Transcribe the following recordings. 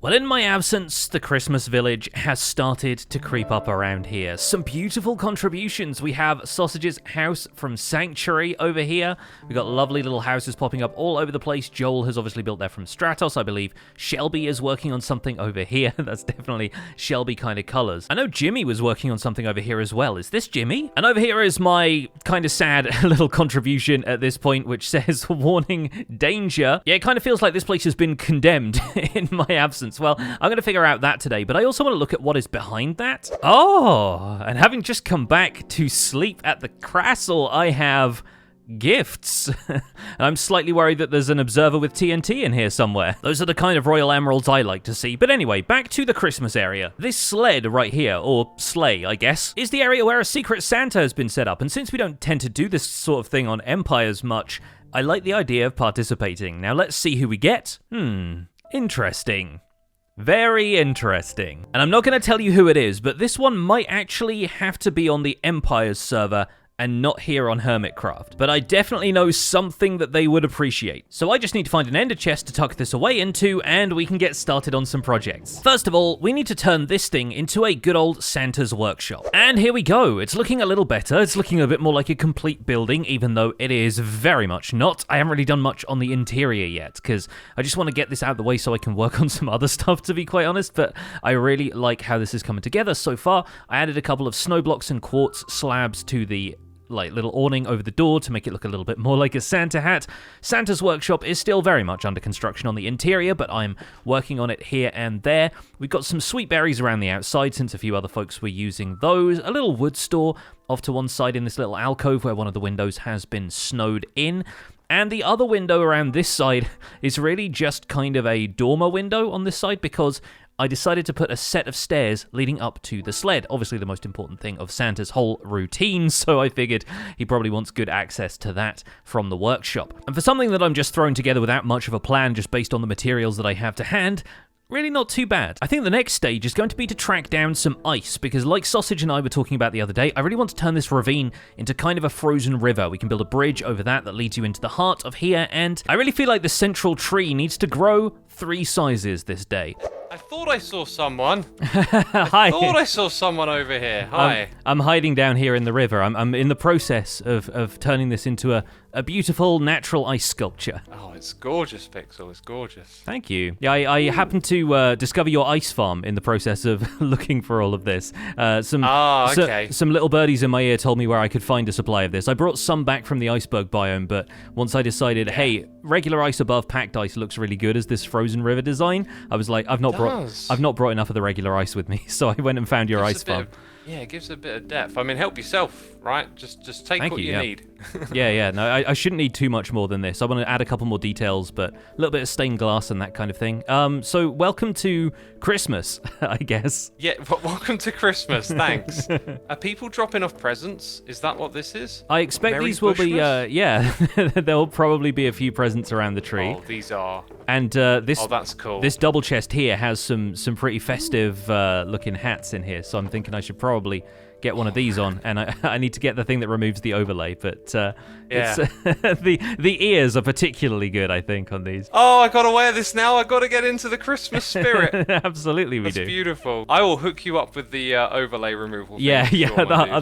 Well, in my absence, the Christmas village has started to creep up around here. Some beautiful contributions. We have Sausage's house from Sanctuary over here. We've got lovely little houses popping up all over the place. Joel has obviously built there from Stratos, I believe. Shelby is working on something over here. That's definitely Shelby kind of colors. I know Jimmy was working on something over here as well. Is this Jimmy? And over here is my kind of sad little contribution at this point, which says, warning, danger. Yeah, it kind of feels like this place has been condemned in my absence. Well, I'm going to figure out that today, but I also want to look at what is behind that. Oh, and having just come back to sleep at the Castle, I have gifts. I'm slightly worried that there's an observer with TNT in here somewhere. Those are the kind of royal emeralds I like to see. But anyway, back to the Christmas area. This sled right here, or sleigh, I guess, is the area where a secret Santa has been set up. And since we don't tend to do this sort of thing on Empires much, I like the idea of participating. Now let's see who we get. Interesting. Very interesting. And I'm not going to tell you who it is, but this one might actually have to be on the Empires server and not here on Hermitcraft. But I definitely know something that they would appreciate. So I just need to find an ender chest to tuck this away into, and we can get started on some projects. First of all, we need to turn this thing into a good old Santa's workshop. And here we go. It's looking a little better. It's looking a bit more like a complete building, even though it is very much not. I haven't really done much on the interior yet, because I just want to get this out of the way so I can work on some other stuff, to be quite honest. But I really like how this is coming together so far. I added a couple of snow blocks and quartz slabs to the little awning over the door to make it look a little bit more like a Santa hat. Santa's workshop is still very much under construction on the interior, but I'm working on it here and there. We've got some sweet berries around the outside since a few other folks were using those. A little wood store off to one side in this little alcove where one of the windows has been snowed in. And the other window around this side is really just kind of a dormer window on this side because I decided to put a set of stairs leading up to the sled. Obviously the most important thing of Santa's whole routine, so I figured he probably wants good access to that from the workshop. And for something that I'm just throwing together without much of a plan, just based on the materials that I have to hand, really not too bad. I think the next stage is going to be to track down some ice, because like Sausage and I were talking about the other day, I really want to turn this ravine into kind of a frozen river. We can build a bridge over that leads you into the heart of here, and I really feel like the central tree needs to grow 3 sizes this day. I thought I saw someone. Hi. I thought I saw someone over here. Hi. I'm hiding down here in the river. I'm in the process of turning this into a beautiful natural ice sculpture. Oh, it's gorgeous, Pixel. It's gorgeous. Thank you. Yeah, I happened to discover your ice farm in the process of looking for all of this. Some little birdies in my ear told me where I could find a supply of this. I brought some back from the iceberg biome, but once I decided, hey, regular ice above packed ice looks really good as this frozen river design, I was like, I've not brought enough of the regular ice with me, so I went and found your ice farm. Yeah, it gives a bit of depth. I mean, help yourself, right? Just take what you need. Yeah. No, I shouldn't need too much more than this. I want to add a couple more details, but a little bit of stained glass and that kind of thing. So welcome to Christmas, I guess. Yeah, welcome to Christmas. Thanks. Are people dropping off presents? Is that what this is? I expect these will be, there'll probably be a few presents around the tree. Oh, these are. And this. Oh, that's cool. This double chest here has some pretty festive looking hats in here, so I'm thinking I should probably get one of these on, and I need to get the thing that removes the overlay, but it's the ears are particularly good, I think, on these. Oh, I gotta wear this now. I gotta get into the Christmas spirit. Absolutely, we do. That's beautiful. I will hook you up with the overlay removal thing. Yeah.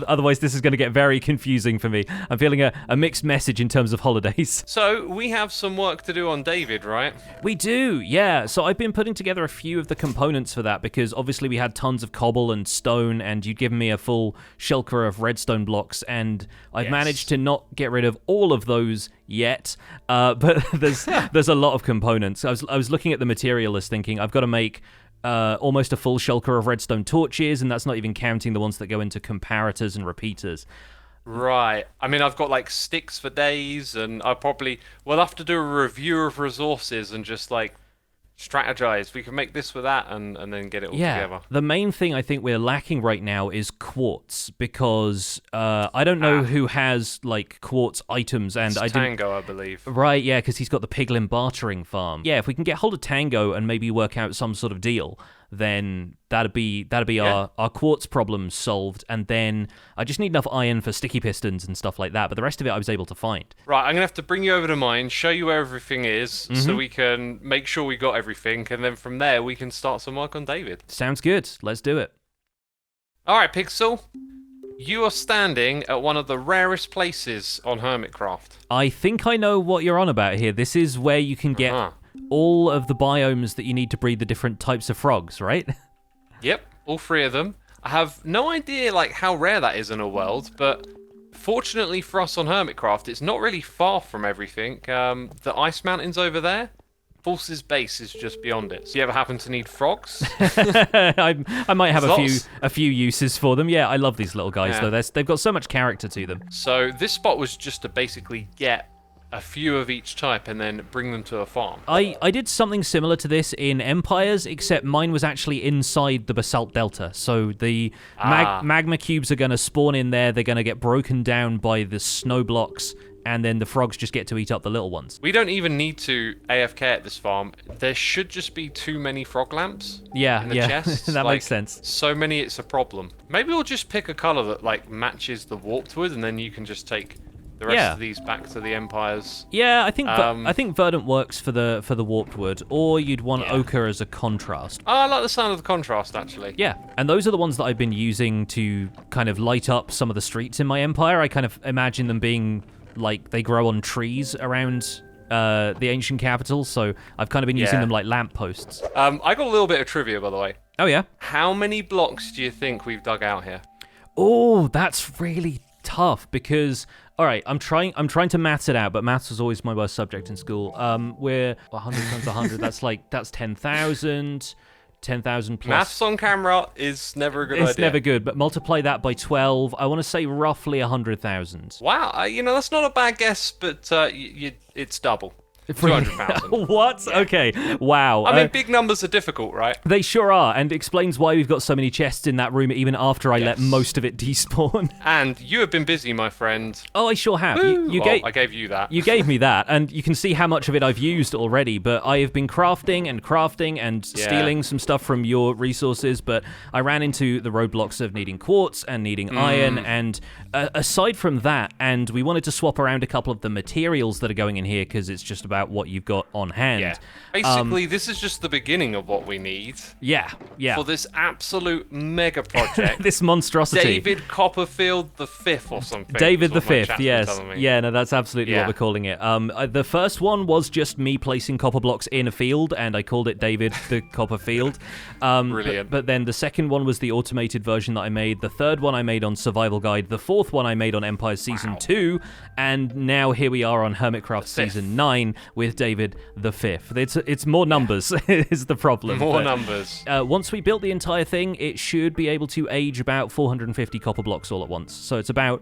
Otherwise, this is going to get very confusing for me. I'm feeling a mixed message in terms of holidays. So we have some work to do on David, right? We do, yeah. So I've been putting together a few of the components for that, because obviously we had tons of cobble and stone, and you'd given me a full shulker of redstone blocks, and I've managed to not get rid of all of those yet, but there's a lot of components. I was looking at the material list thinking I've got to make almost a full shulker of redstone torches, and that's not even counting the ones that go into comparators and repeaters. Right. I mean, I've got like sticks for days, and we'll have to do a review of resources and just like strategize. We can make this with that and then get it all together. The main thing I think we're lacking right now is quartz, because I don't know who has like quartz items, and Tango, I believe. Right, yeah, because he's got the piglin bartering farm. Yeah, if we can get hold of Tango and maybe work out some sort of deal, then that'd be our quartz problem solved. And then I just need enough iron for sticky pistons and stuff like that. But the rest of it I was able to find. Right, I'm gonna have to bring you over to mine, show you where everything is, so we can make sure we got everything, and then from there we can start some work on David. Sounds good. Let's do it. All right, Pixel. You are standing at one of the rarest places on Hermitcraft. I think I know what you're on about here. This is where you can get all of the biomes that you need to breed the different types of frogs, right? Yep, all 3 of them. I have no idea like how rare that is in a world, but fortunately for us on Hermitcraft, it's not really far from everything. The ice mountains over there. Force's base is just beyond it. So you ever happen to need frogs? I might have Lots. a few uses for them. Yeah, I love these little guys though. They've got so much character to them. So this spot was just to basically get a few of each type and then bring them to a farm. I did something similar to this in Empires, except mine was actually inside the basalt delta. So the magma cubes are going to spawn in there. They're going to get broken down by the snow blocks, and then the frogs just get to eat up the little ones. We don't even need to AFK at this farm. There should just be too many frog lamps in the chest. That makes sense. So many, it's a problem. Maybe we'll just pick a color that like matches the warped wood, and then you can just take the rest of these back to the Empires. Yeah, I think verdant works for the warped wood, or you'd want ochre as a contrast. Oh, I like the sound of the contrast, actually. Yeah, and those are the ones that I've been using to kind of light up some of the streets in my Empire. I kind of imagine them being like they grow on trees around the ancient capital, so I've kind of been using them like lampposts. I got a little bit of trivia, by the way. Oh, yeah? How many blocks do you think we've dug out here? Oh, that's really tough because, all right, I'm trying to maths it out, but maths was always my worst subject in school. We're 100 times 100. That's 10,000. 10,000 plus. Maths on camera is never a good idea. It's never good, but multiply that by 12. I want to say roughly 100,000. Wow, that's not a bad guess, but it's double. 200,000. What? Yeah. Okay. Wow. I mean, big numbers are difficult, right? They sure are, and explains why we've got so many chests in that room even after I let most of it despawn. And you have been busy, my friend. Oh, I sure have. I gave you that. You gave me that, and you can see how much of it I've used already, but I have been crafting and stealing some stuff from your resources, but I ran into the roadblocks of needing quartz and needing iron, and aside from that, and we wanted to swap around a couple of the materials that are going in here, because it's just about what you've got on hand. Yeah. Basically, this is just the beginning of what we need. Yeah. For this absolute mega project. This monstrosity. David Copperfield the Fifth or something. David the Fifth, yes. Yeah, no, that's absolutely what we're calling it. The first one was just me placing copper blocks in a field, and I called it David the Copperfield. Brilliant. But then the second one was the automated version that I made. The third one I made on Survival Guide. The fourth one I made on Empire Season 2. And now here we are on Hermitcraft Season 9 with David the Fifth. It's more numbers is the problem. More numbers. Once we built the entire thing, it should be able to age about 450 copper blocks all at once. So it's about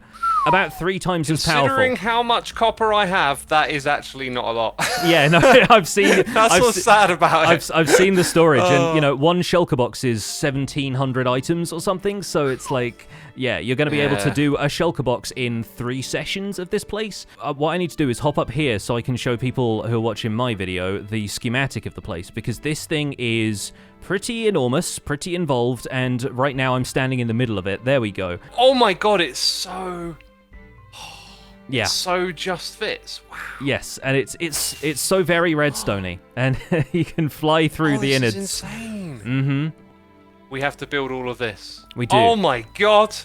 3 times as powerful. Considering how much copper I have, that is actually not a lot. Yeah, no, I've seen. That's what's sad about it. I've seen the storage, and one shulker box is 1,700 items or something. So it's like, you're going to be able to do a shulker box in 3 sessions of this place. What I need to do is hop up here so I can show people who are watching my video the schematic of the place, because this thing is pretty enormous, pretty involved, and right now I'm standing in the middle of it. There we go. Oh my god, it's so... Yeah. It so just fits. Wow. Yes, and it's so very redstone-y, and you can fly through the innards. This is insane. Mm-hmm. We have to build all of this. We do. Oh my god.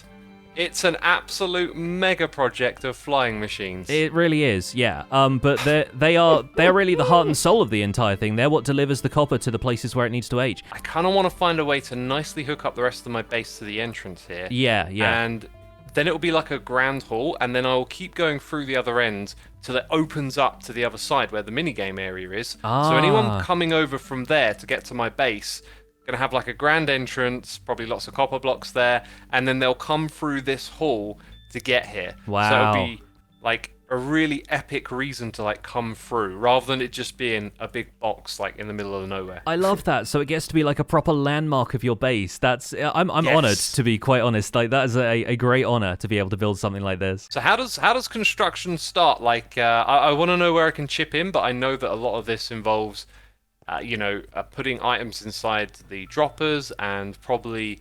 It's an absolute mega project of flying machines. It really is, yeah. But they're really the heart and soul of the entire thing. They're what delivers the copper to the places where it needs to age. I kind of want to find a way to nicely hook up the rest of my base to the entrance here. Yeah. And then it'll be like a grand hall, and then I'll keep going through the other end till it opens up to the other side where the minigame area is. So anyone coming over from there to get to my base... Gonna have like a grand entrance, probably lots of copper blocks there, and then they'll come through this hall to get here. Wow. So it'll be like a really epic reason to like come through, rather than it just being a big box like in the middle of nowhere. I love that. So it gets to be like a proper landmark of your base. I'm honored, to be quite honest. Like that is a great honor to be able to build something like this. So how does construction start? Like I want to know where I can chip in, but I know that a lot of this involves putting items inside the droppers, and probably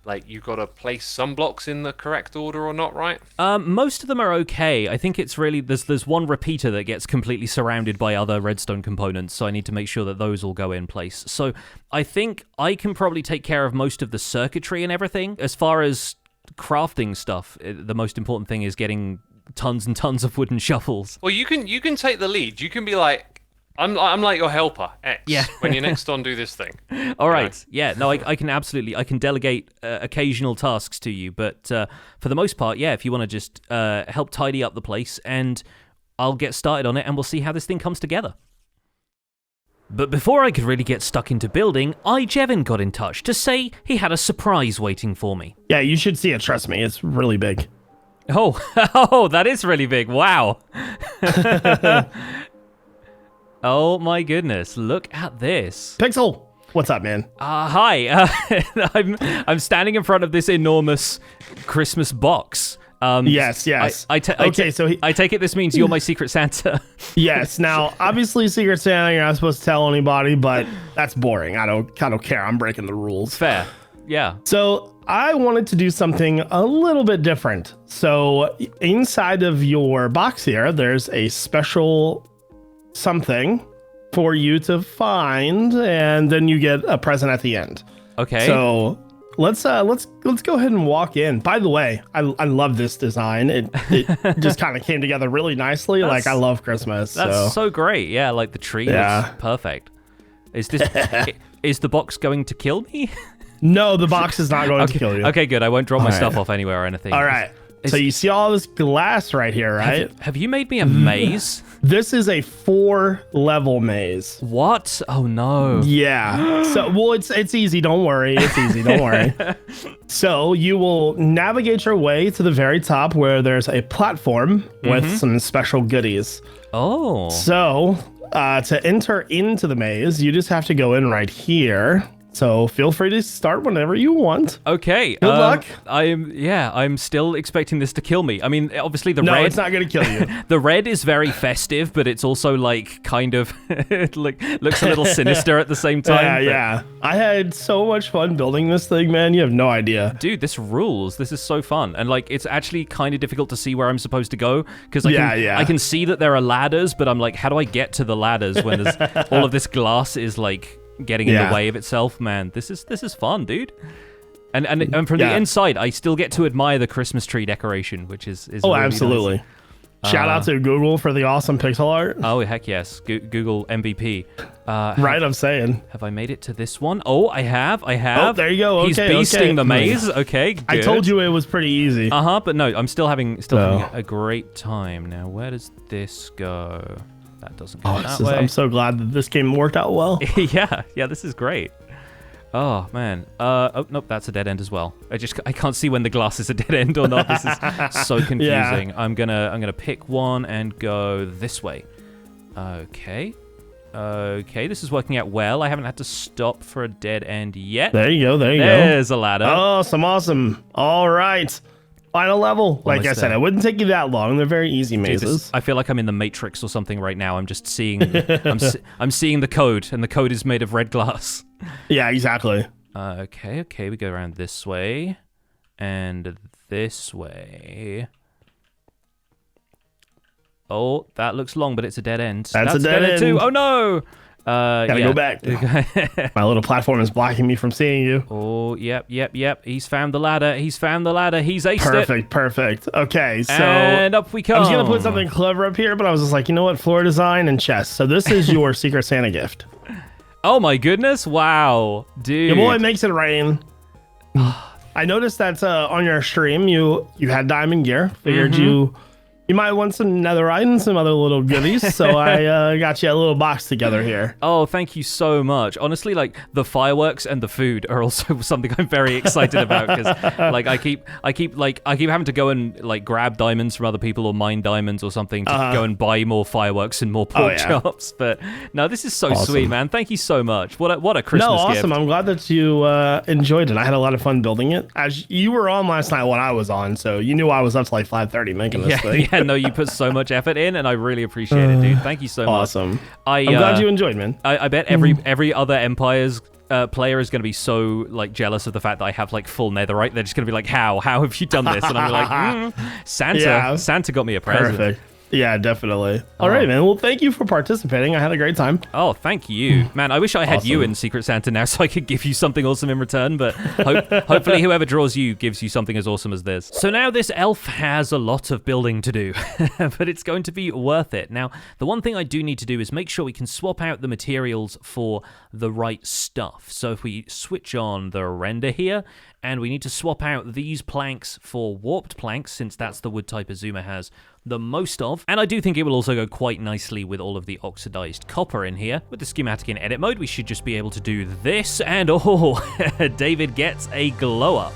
like you got to place some blocks in the correct order or not, right? Most of them are okay. I think it's really there's one repeater that gets completely surrounded by other redstone components, so I need to make sure that those all go in place. So I think I can probably take care of most of the circuitry and everything. As far as crafting stuff, the most important thing is getting tons and tons of wooden shovels. Well, you can take the lead. You can be like, I'm like your helper, X. Yeah. When you're next on, do this thing. All right. Yeah. No, I can absolutely. I can delegate occasional tasks to you, but for the most part, yeah. If you want to just help tidy up the place, and I'll get started on it, and we'll see how this thing comes together. But before I could really get stuck into building, iJevin got in touch to say he had a surprise waiting for me. Yeah, you should see it. Trust me, it's really big. Oh, that is really big. Wow. Oh my goodness, look at this. Pixel, what's up, man? Hi, I'm standing in front of this enormous Christmas box. Yes. I take it this means you're my Secret Santa. Yes. Now, obviously, Secret Santa, you're not supposed to tell anybody, but that's boring. I don't care. I'm breaking the rules. Fair. Yeah. So I wanted to do something a little bit different. So inside of your box here, there's a special something for you to find, and then you get a present at the end. Okay. So let's go ahead and walk in. By the way, I love this design. It just kind of came together really nicely. Like, I love Christmas. That's so great. Yeah, like the tree looks perfect. Is the box going to kill me? No, the box is not going to kill you. Okay, good. I won't drop my stuff off anywhere or anything. All right. So you see all this glass right here, right? Have you made me a maze? This is a 4-level maze. What? Oh no. Yeah. So, well, it's easy. Don't worry. It's easy. Don't worry. So you will navigate your way to the very top where there's a platform with some special goodies. Oh. So to enter into the maze, you just have to go in right here. So feel free to start whenever you want. Okay. Good luck. I'm still expecting this to kill me. I mean, obviously the red... No, it's not going to kill you. The red is very festive, but it's also like kind of looks a little sinister at the same time. Yeah. I had so much fun building this thing, man. You have no idea. Dude, this rules. This is so fun. And like, it's actually kind of difficult to see where I'm supposed to go, because I can see that there are ladders, but I'm like, how do I get to the ladders when there's all of this glass is like getting in the way of itself? Man, this is fun, dude. And from the inside, I still get to admire the Christmas tree decoration, which is really absolutely nice. Shout out to Google for the awesome pixel art. Oh heck yes, Google MVP. Right, I'm saying. Have I made it to this one? Oh, I have. Oh, there you go. Okay, he's beasting the maze. Okay, good. I told you it was pretty easy. But no, I'm still having a great time. Now, where does this go? That doesn't go that way. I'm so glad that this game worked out well. yeah, this is great. Oh man. Oh nope, that's a dead end as well. I can't see when the glass is a dead end or not. This is so confusing. I'm gonna pick one and go this way. Okay, this is working out well. I haven't had to stop for a dead end yet. There you go. There's a ladder. Awesome. All right. Final level. Like I said, it wouldn't take you that long. They're very easy mazes. I feel like I'm in the Matrix or something right now. I'm just seeing, I'm seeing the code, and the code is made of red glass. Yeah, exactly. Okay, we go around this way, and this way. Oh, that looks long, but it's a dead end. That's a dead end too. Oh no! Gotta go back. My little platform is blocking me from seeing you. Oh, yep. He's found the ladder. He's aced it. Perfect. Okay, so... And up we come. I was going to put something clever up here, but I was just like, you know what? Floor design and chest. So this is your Secret Santa gift. Oh my goodness. Wow. Dude. Your boy makes it rain. I noticed that on your stream, you had diamond gear. Figured you might want some netherite and some other little goodies, so I got you a little box together here. Oh, thank you so much. Honestly, like the fireworks and the food are also something I'm very excited about, because like I keep having to go and like grab diamonds from other people or mine diamonds or something to go and buy more fireworks and more pork chops. But no, this is so sweet, man. Thank you so much. What a Christmas gift. Awesome. I'm glad that you enjoyed it. I had a lot of fun building it. As you were on last night when I was on, so you knew I was up to like 5:30 making this thing. Yeah, no, you put so much effort in, and I really appreciate it, dude. Thank you so much. Awesome. I'm glad you enjoyed, man. I bet every other Empire's player is going to be so like jealous of the fact that I have like full netherite. They're just going to be like, how have you done this? And I'm like, Santa got me a present. Perfect. Yeah, definitely. All right, man. Well, thank you for participating. I had a great time. Oh, thank you. Man, I wish I had you in Secret Santa now so I could give you something awesome in return, but hopefully whoever draws you gives you something as awesome as this. So now this elf has a lot of building to do, but it's going to be worth it. Now, the one thing I do need to do is make sure we can swap out the materials for the right stuff. So if we switch on the render here, and we need to swap out these planks for warped planks, since that's the wood type Xisuma has the most of. And I do think it will also go quite nicely with all of the oxidized copper in here. With the schematic in edit mode, we should just be able to do this, and David gets a glow up.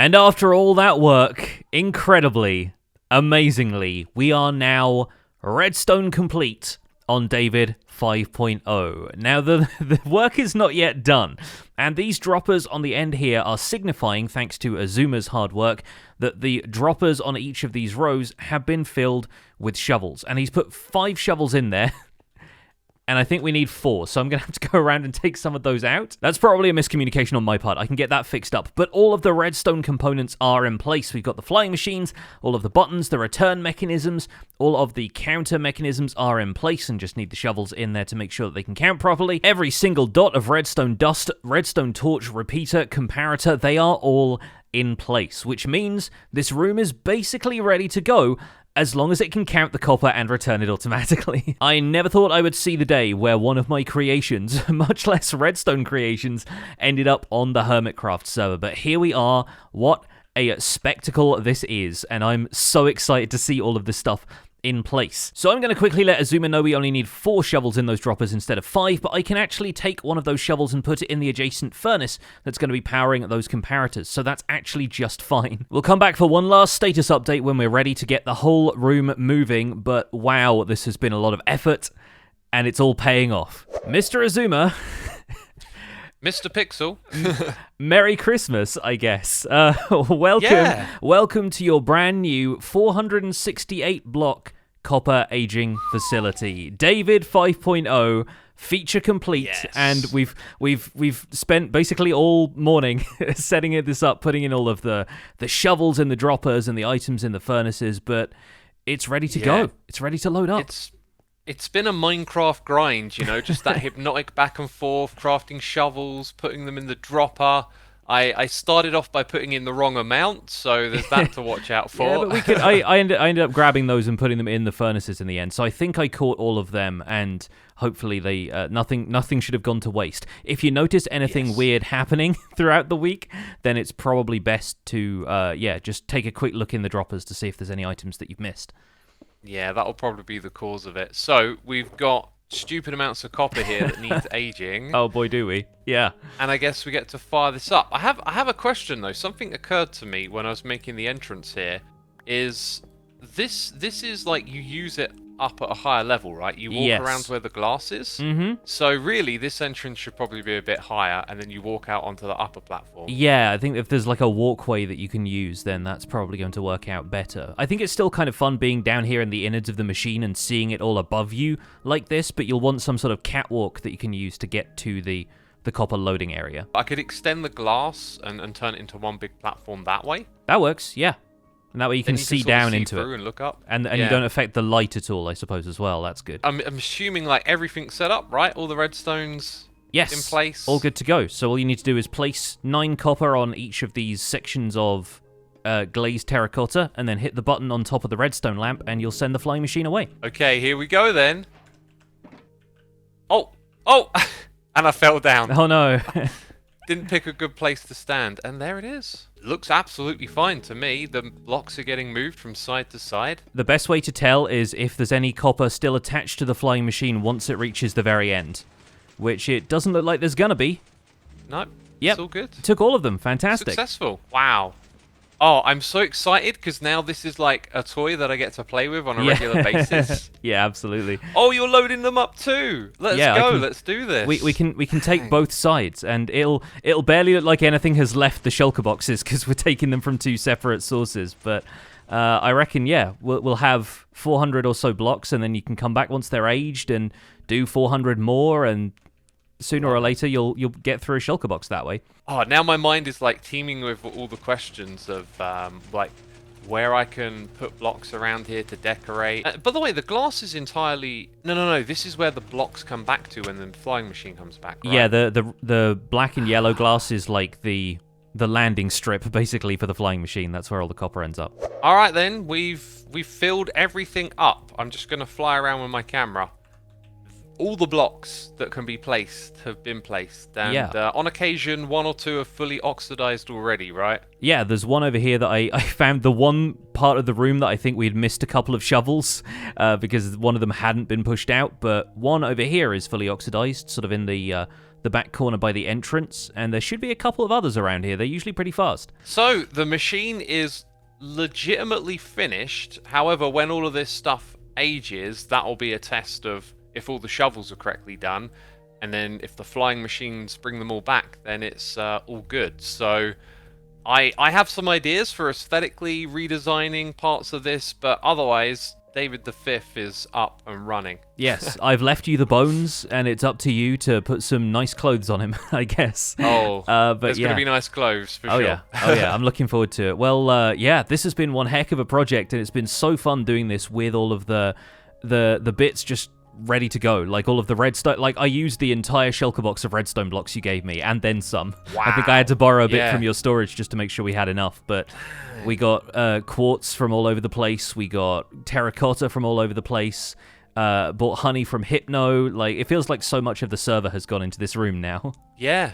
And after all that work, incredibly, amazingly, we are now redstone complete on David 5.0. Now, the work is not yet done, and these droppers on the end here are signifying, thanks to Xisuma's hard work, that the droppers on each of these rows have been filled with shovels. And he's put 5 shovels in there. And I think we need 4, so I'm going to have to go around and take some of those out. That's probably a miscommunication on my part. I can get that fixed up. But all of the redstone components are in place. We've got the flying machines, all of the buttons, the return mechanisms, all of the counter mechanisms are in place, and just need the shovels in there to make sure that they can count properly. Every single dot of redstone dust, redstone torch, repeater, comparator, they are all in place, which means this room is basically ready to go, as long as it can count the copper and return it automatically. I never thought I would see the day where one of my creations, much less redstone creations, ended up on the Hermitcraft server, but here we are. What a spectacle this is, and I'm so excited to see all of this stuff in place. So I'm going to quickly let Xisuma know we only need 4 shovels in those droppers instead of 5, but I can actually take one of those shovels and put it in the adjacent furnace that's going to be powering those comparators, so that's actually just fine. We'll come back for one last status update when we're ready to get the whole room moving, but wow, this has been a lot of effort, and it's all paying off. Mr. Xisuma... Mr. Pixel. Merry Christmas, I guess. Welcome to your brand new 468 block copper aging facility. David 5.0, feature complete, yes. And we've spent basically all morning setting this up, putting in all of the shovels and the droppers and the items in the furnaces, but it's ready to go. It's ready to load up. It's been a Minecraft grind, you know, just that hypnotic back and forth, crafting shovels, putting them in the dropper. I started off by putting in the wrong amount, so there's that to watch out for. Yeah, but I ended up grabbing those and putting them in the furnaces in the end. So I think I caught all of them, and hopefully they nothing should have gone to waste. If you notice anything weird happening throughout the week, then it's probably best to just take a quick look in the droppers to see if there's any items that you've missed. Yeah, that'll probably be the cause of it. So, we've got stupid amounts of copper here that needs aging. Oh boy, do we. Yeah. And I guess we get to fire this up. I have a question, though. Something occurred to me when I was making the entrance here. Is this is like you use it up at a higher level, right? You walk around where the glass is. Mm-hmm. So really, this entrance should probably be a bit higher, and then you walk out onto the upper platform. Yeah, I think if there's like a walkway that you can use, then that's probably going to work out better. I think it's still kind of fun being down here in the innards of the machine and seeing it all above you like this, but you'll want some sort of catwalk that you can use to get to the copper loading area. I could extend the glass and turn it into one big platform that way. That works, yeah. And that way you can see down into it. And look up. And you don't affect the light at all, I suppose, as well. That's good. I'm assuming like everything's set up, right? All the redstones in place? All good to go. So all you need to do is place 9 copper on each of these sections of glazed terracotta, and then hit the button on top of the redstone lamp, and you'll send the flying machine away. Okay, here we go then. Oh! And I fell down. Oh no. Didn't pick a good place to stand, and there it is. Looks absolutely fine to me. The blocks are getting moved from side to side. The best way to tell is if there's any copper still attached to the flying machine once it reaches the very end, which it doesn't look like there's gonna be. Nope. Yep. It's all good. Took all of them. Fantastic. Successful. Wow. Oh, I'm so excited because now this is like a toy that I get to play with on a regular basis. Yeah, absolutely. Oh, you're loading them up too. Let's go. Let's do this. We can take both sides, and it'll barely look like anything has left the shulker boxes because we're taking them from 2 separate sources. But I reckon, we'll have 400 or so blocks, and then you can come back once they're aged and do 400 more, and sooner or later you'll get through a shulker box that way. Oh, now my mind is like teeming with all the questions of like where I can put blocks around here to decorate. By the way, the glass is entirely... No. This is where the blocks come back to when the flying machine comes back, right? Yeah, the black and yellow glass is like the landing strip basically for the flying machine. That's where all the copper ends up. All right then, we've filled everything up. I'm just gonna fly around with my camera. all the blocks that can be placed have been placed, and on occasion, 1 or 2 are fully oxidized already, right? Yeah, there's one over here that I found the one part of the room that I think we'd missed a couple of shovels because one of them hadn't been pushed out, but one over here is fully oxidized, sort of in the back corner by the entrance, and there should be a couple of others around here. They're usually pretty fast. So, the machine is legitimately finished. However, when all of this stuff ages, that'll be a test of if all the shovels are correctly done, and then if the flying machines bring them all back, then it's all good. So I have some ideas for aesthetically redesigning parts of this, but otherwise David V is up and running. Yes, I've left you the bones, and it's up to you to put some nice clothes on him, I guess. Oh, but there's going to be nice clothes, for sure. Yeah. Oh, yeah, I'm looking forward to it. Well, yeah, this has been one heck of a project, and it's been so fun doing this with all of the bits just ready to go. Like, all of the redstone. Like, I used the entire shulker box of redstone blocks you gave me, and then some. Wow. I think I had to borrow a bit from your storage just to make sure we had enough, but we got quartz from all over the place. We got terracotta from all over the place. Bought honey from Hypno. Like, it feels like so much of the server has gone into this room now. Yeah,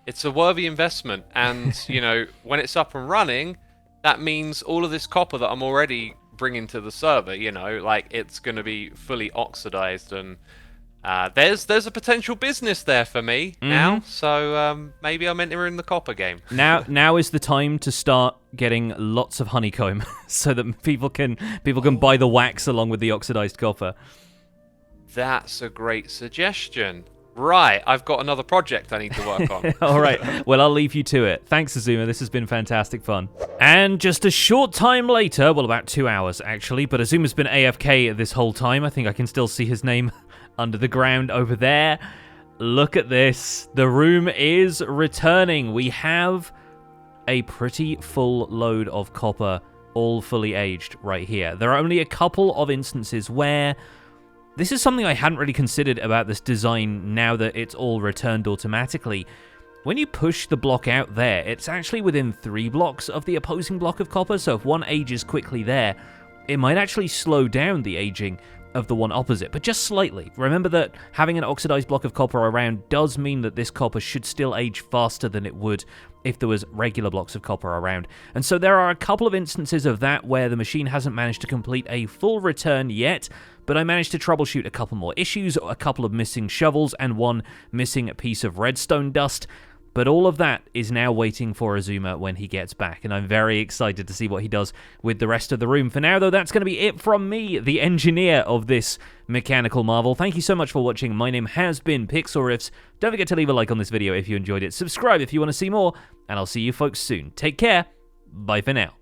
it's a worthy investment, and you know, when it's up and running, that means all of this copper that I'm already bringing to the server, you know, like, it's going to be fully oxidized, and there's a potential business there for me now. So maybe I'm entering the copper game. Now is the time to start getting lots of honeycomb so that people can buy the wax along with the oxidized copper. That's a great suggestion. Right, I've got another project I need to work on. All right, well, I'll leave you to it. Thanks, Xisuma. This has been fantastic fun. And just a short time later, well, about 2 hours, actually, but Xuma's been AFK this whole time. I think I can still see his name under the ground over there. Look at this. The room is returning. We have a pretty full load of copper, all fully aged right here. There are only a couple of instances where this is something I hadn't really considered about this design now that it's all returned automatically. When you push the block out there, it's actually within 3 blocks of the opposing block of copper, so if one ages quickly there, it might actually slow down the aging of the one opposite, but just slightly. Remember that having an oxidized block of copper around does mean that this copper should still age faster than it would if there was regular blocks of copper around. And so there are a couple of instances of that where the machine hasn't managed to complete a full return yet, but I managed to troubleshoot a couple more issues, a couple of missing shovels, and one missing piece of redstone dust. But all of that is now waiting for Xisuma when he gets back, and I'm very excited to see what he does with the rest of the room. For now, though, that's going to be it from me, the engineer of this mechanical marvel. Thank you so much for watching. My name has been Pixlriffs. Don't forget to leave a like on this video if you enjoyed it. Subscribe if you want to see more, and I'll see you folks soon. Take care. Bye for now.